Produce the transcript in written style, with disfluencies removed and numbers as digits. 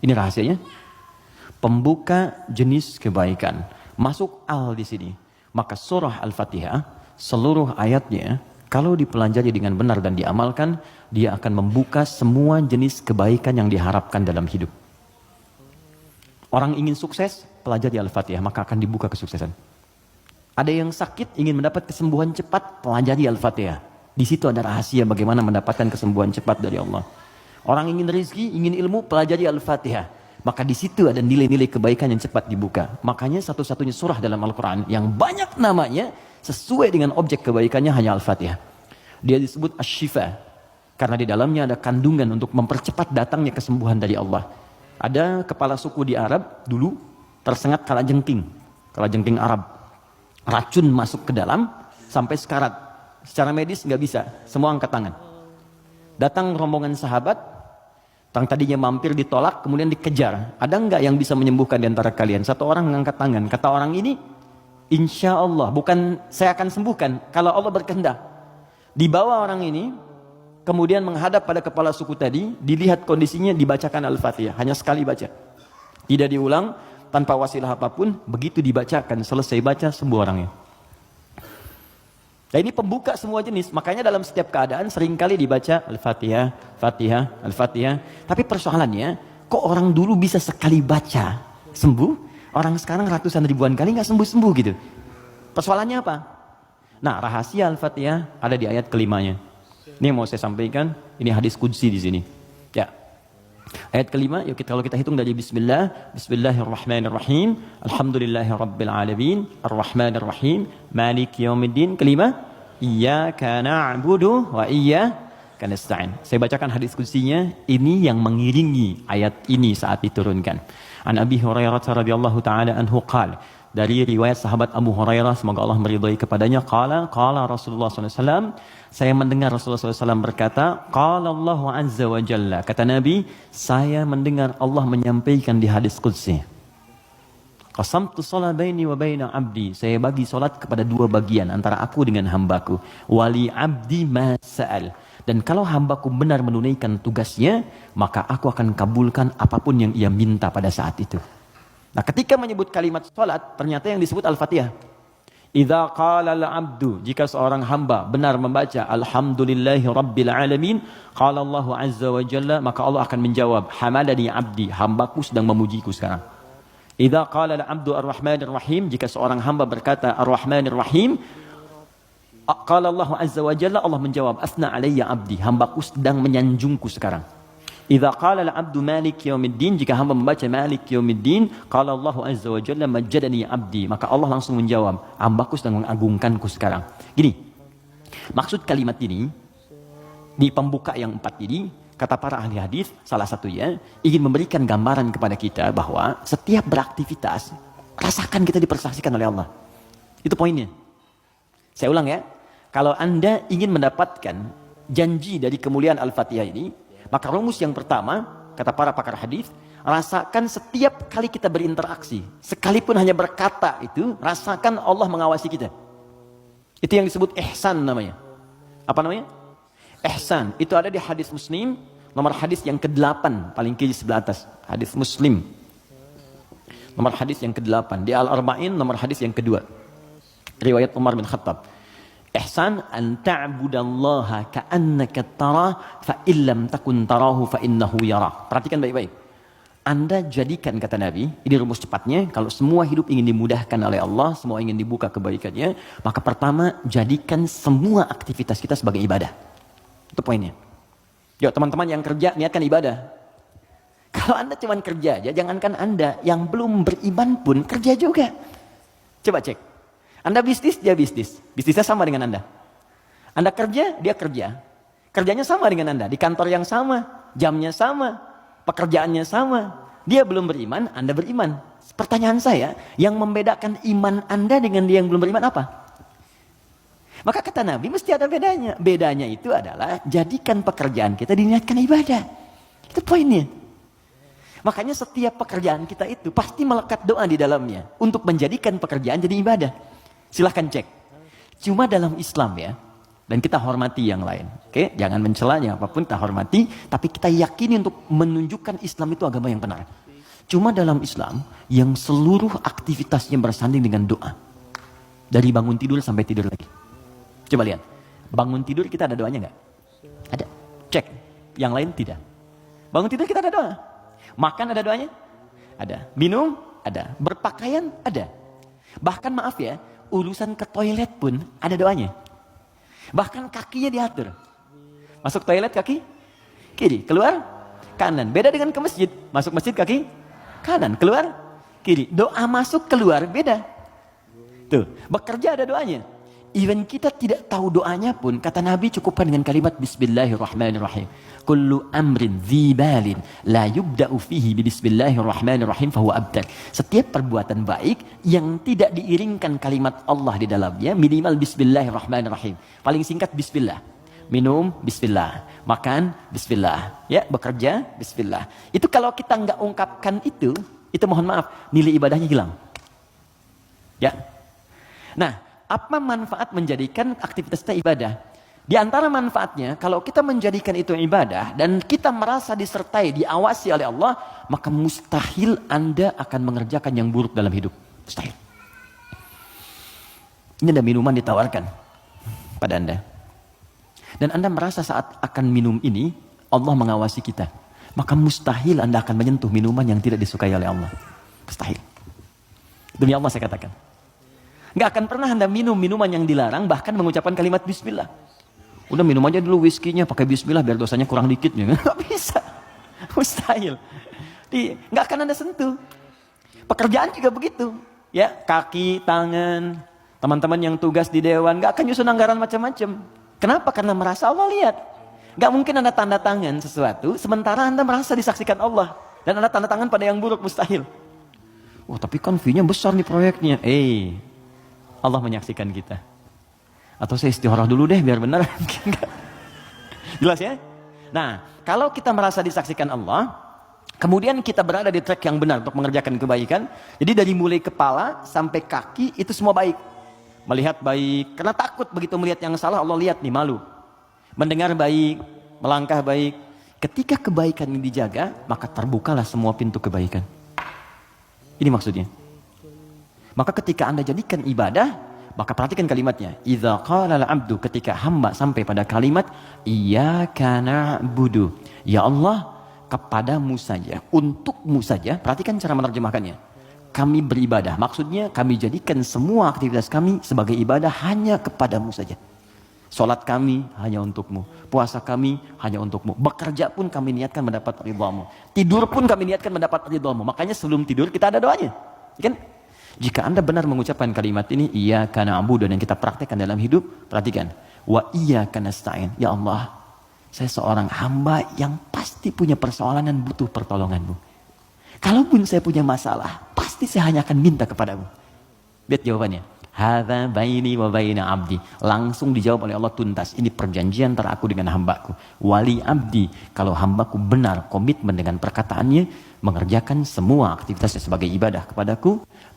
Ini rahasianya. Pembuka jenis kebaikan. Masuk al di sini. Maka surah Al-Fatihah, seluruh ayatnya, kalau dipelajari dengan benar dan diamalkan, dia akan membuka semua jenis kebaikan yang diharapkan dalam hidup. Orang ingin sukses, pelajari Al-Fatihah, maka akan dibuka kesuksesan. Ada yang sakit, ingin mendapat kesembuhan cepat, pelajari Al-Fatihah. Di situ ada rahasia bagaimana mendapatkan kesembuhan cepat dari Allah. Orang ingin rezeki, ingin ilmu, pelajari Al-Fatihah. Maka di situ ada nilai-nilai kebaikan yang cepat dibuka. Makanya satu-satunya surah dalam Al-Quran yang banyak namanya sesuai dengan objek kebaikannya hanya Al-Fatihah. Dia disebut Asy-Syifa karena di dalamnya ada kandungan untuk mempercepat datangnya kesembuhan dari Allah. Ada kepala suku di Arab dulu tersengat kalajengking Arab. Racun masuk ke dalam sampai sekarat. Secara medis nggak bisa, semua angkat tangan. Datang rombongan sahabat, yang tadinya mampir ditolak, kemudian dikejar. Ada nggak yang bisa menyembuhkan di antara kalian? Satu orang mengangkat tangan. Kata orang ini, insya Allah, bukan saya akan sembuhkan, kalau Allah berkehendak. Dibawa orang ini, kemudian menghadap pada kepala suku tadi, dilihat kondisinya, dibacakan Al-Fatihah. Hanya sekali baca. Tidak diulang, tanpa wasilah apapun, begitu dibacakan, selesai baca, sembuh orangnya. Nah ini pembuka semua jenis, makanya dalam setiap keadaan seringkali dibaca Al-Fatihah, Fatihah, Al-Fatihah. Tapi persoalannya, kok orang dulu bisa sekali baca, sembuh, orang sekarang ratusan ribuan kali nggak sembuh-sembuh gitu. Persoalannya apa? Nah rahasia Al-Fatihah ada di ayat kelimanya. Ini yang mau saya sampaikan, ini hadis qudsi di sini. Ya. Ayat kelima, yuk kalau kita hitung dari Bismillah, Bismillahirrahmanirrahim, Alhamdulillahirabbil alamin, Arrahmanirrahim, Maliki yaumiddin. Kelima, Iyyaka na'budu wa iyyaka nasta'in. Saya bacakan hadis qudsinya, ini yang mengiringi ayat ini saat diturunkan. An Abi Hurairah radhiyallahu taala anhu qala, dari riwayat sahabat Abu Hurairah, semoga Allah meridhai kepadanya, qala Rasulullah SAW, saya mendengar Rasulullah SAW berkata, qala Allah azza wa jalla, kata Nabi, saya mendengar Allah menyampaikan di hadis qudsi, qasamtu shalah baini wa baina abdi, saya bagi salat kepada dua bagian antara aku dengan hambaku, wali abdi ma sa'al, dan kalau hambaku benar menunaikan tugasnya, maka aku akan kabulkan apapun yang ia minta pada saat itu. Nah ketika menyebut kalimat salat, ternyata yang disebut Al-Fatihah. Idza qala al-'abdu, jika seorang hamba benar membaca Alhamdulillahi rabbil alamin, qala Allah azza wa jalla, maka Allah akan menjawab, hamadani 'abdi, hambaku sedang memujiku sekarang. Idza qala al-'abdu ar-rahmanir rahim, jika seorang hamba berkata ar-rahmanir rahim, qala Allah azza wa jalla, Allah menjawab, asna 'alayya 'abdi, hambaku sedang menyanjungku sekarang. Idza qala al-'abdu maliki yaumiddin, jika hamba membaca maliki yaumiddin, qala Allah azza wa jalla majjadani 'abdi, maka Allah langsung menjawab, hambaku sedang mengagungkanku sekarang. Gini, maksud kalimat ini di pembuka yang 4 ini, kata para ahli hadis, salah satunya ingin memberikan gambaran kepada kita bahwa setiap beraktivitas rasakan kita dipersaksikan oleh Allah. Itu poinnya. Saya ulang ya. Kalau Anda ingin mendapatkan janji dari kemuliaan Al-Fatihah ini, maka rumus yang pertama, kata para pakar hadis, rasakan setiap kali kita berinteraksi, sekalipun hanya berkata itu, rasakan Allah mengawasi kita. Itu yang disebut ihsan namanya. Apa namanya? Ihsan. Itu ada di hadis Muslim, nomor hadis yang ke-8, paling kiri sebelah atas. Hadis Muslim. Nomor hadis yang ke-8. Di Al-Arba'in, nomor hadis yang kedua. Riwayat Umar bin Khattab. Ihsan an ta'budallaha ka'annaka tarah fa illam takun tarahu fa innahu yara. Perhatikan baik-baik. Anda jadikan, kata Nabi, ini rumus cepatnya, kalau semua hidup ingin dimudahkan oleh Allah, semua ingin dibuka kebaikannya, maka pertama jadikan semua aktivitas kita sebagai ibadah. Itu poinnya. Yuk teman-teman yang kerja, niatkan ibadah. Kalau Anda cuma kerja aja, jangankan Anda, yang belum beriman pun kerja juga. Coba cek. Anda bisnis, dia bisnis. Bisnisnya sama dengan Anda. Anda kerja, dia kerja. Kerjanya sama dengan Anda. Di kantor yang sama, jamnya sama, pekerjaannya sama. Dia belum beriman, Anda beriman. Pertanyaan saya, yang membedakan iman Anda dengan dia yang belum beriman apa? Maka kata Nabi, mesti ada bedanya. Bedanya itu adalah, jadikan pekerjaan kita diniatkan ibadah. Itu poinnya. Makanya setiap pekerjaan kita itu pasti melekat doa di dalamnya. Untuk menjadikan pekerjaan jadi ibadah. Silahkan cek. Cuma dalam Islam ya, Dan kita hormati yang lain. Oke, jangan mencelanya apapun, kita hormati, tapi kita yakini untuk menunjukkan Islam itu agama yang benar. Cuma dalam Islam yang seluruh aktivitasnya bersanding dengan doa. Dari bangun tidur sampai tidur lagi. Coba lihat. Bangun tidur kita ada doanya nggak? Ada. Cek. Yang lain tidak. Bangun tidur kita ada doa. Makan ada doanya? Ada. Minum? Ada. Berpakaian? Ada. Bahkan maaf ya, urusan ke toilet pun ada doanya. Bahkan kakinya diatur. Masuk toilet kaki kiri, keluar kanan. Beda dengan ke masjid. Masuk masjid kaki kanan, keluar kiri. Doa masuk keluar beda. Tuh, bekerja ada doanya. Even kita tidak tahu doanya pun, kata Nabi cukupkan dengan kalimat Bismillahirrahmanirrahim. Kullu amrin dzibalin la yubda'u fihi bismillahirrahmanirrahim fahuwa abtar. Setiap perbuatan baik yang tidak diiringkan kalimat Allah di dalamnya, minimal Bismillahirrahmanirrahim. Paling singkat Bismillah. Minum Bismillah, makan Bismillah, ya bekerja Bismillah. Itu kalau kita nggak ungkapkan itu mohon maaf nilai ibadahnya hilang. Ya. Nah, apa manfaat menjadikan aktivitasnya ibadah? Di antara manfaatnya, kalau kita menjadikan itu ibadah dan kita merasa disertai, diawasi oleh Allah, maka mustahil Anda akan mengerjakan yang buruk dalam hidup. Mustahil. Ini ada minuman ditawarkan pada Anda. Dan Anda merasa saat akan minum ini, Allah mengawasi kita. Maka mustahil Anda akan menyentuh minuman yang tidak disukai oleh Allah. Mustahil. Demi Allah saya katakan. Nggak akan pernah Anda minum minuman yang dilarang, bahkan mengucapkan kalimat Bismillah. Udah minum aja dulu whiskinya pakai Bismillah biar dosanya kurang dikit. Nggak bisa. Mustahil. Nggak akan Anda sentuh. Pekerjaan juga begitu. Ya, kaki, tangan, teman-teman yang tugas di dewan, nggak akan nyusun anggaran macam-macam. Kenapa? Karena merasa Allah lihat. Nggak mungkin Anda tanda tangan sesuatu, sementara Anda merasa disaksikan Allah. Dan Anda tanda tangan pada yang buruk, mustahil. Oh, tapi kan fee-nya besar nih proyeknya. Allah menyaksikan kita. Atau saya istikharah dulu deh biar benar. Jelas ya? Nah, kalau kita merasa disaksikan Allah, kemudian kita berada di track yang benar untuk mengerjakan kebaikan. Jadi dari mulai kepala sampai kaki itu semua baik. Melihat baik, karena takut begitu melihat yang salah Allah lihat nih, malu. Mendengar baik, melangkah baik. Ketika kebaikan ini dijaga, maka terbukalah semua pintu kebaikan. Ini maksudnya. Maka ketika Anda jadikan ibadah, maka perhatikan kalimatnya. Idza qala al-'abdu, ketika hamba sampai pada kalimat iyyaka na'budu. Ya Allah, kepadamu saja, untukmu saja. Perhatikan cara menerjemahkannya. Kami beribadah. Maksudnya kami jadikan semua aktivitas kami sebagai ibadah hanya kepadamu saja. Salat kami hanya untukmu. Puasa kami hanya untukmu. Bekerja pun kami niatkan mendapat ridhamu. Tidur pun kami niatkan mendapat ridhamu. Makanya sebelum tidur kita ada doanya. Kan? Jika Anda benar mengucapkan kalimat ini, iyyaka na'budu, dan kita praktekkan dalam hidup, perhatikan. Wa iyyaka nasta'in. Ya Allah, saya seorang hamba yang pasti punya persoalan dan butuh pertolonganmu. Kalaupun saya punya masalah, pasti saya hanya akan minta kepadamu. Lihat jawabannya. Hadza baini wa baina abdi. Langsung dijawab oleh Allah tuntas. Ini perjanjian antara aku dengan hambaku. Wali abdi. Kalau hambaku benar komitmen dengan perkataannya, mengerjakan semua aktivitasnya sebagai ibadah kepadaku,